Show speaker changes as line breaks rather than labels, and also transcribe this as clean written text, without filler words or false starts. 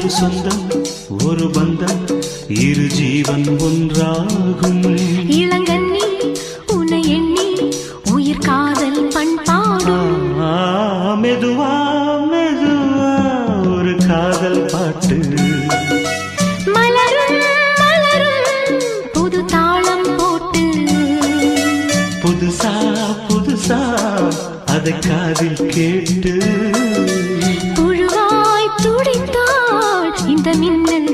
ஒரு சொந்தம் ஒரு பந்தம் இரு ஜீவன் ஒன்றாகும்.
இளங்கண்ணி உன்னை எண்ணி உயிர் காதல் பண்பாடும்.
மெதுவா மெதுவா ஒரு காதல் பாட்டு.
மலரும் மலரும் புது தாளம் போட்டு.
புதுசா புதுசா அதை காதில் கேட்டு
புழுவாய் துடித்தாள் இந்த மின்னல்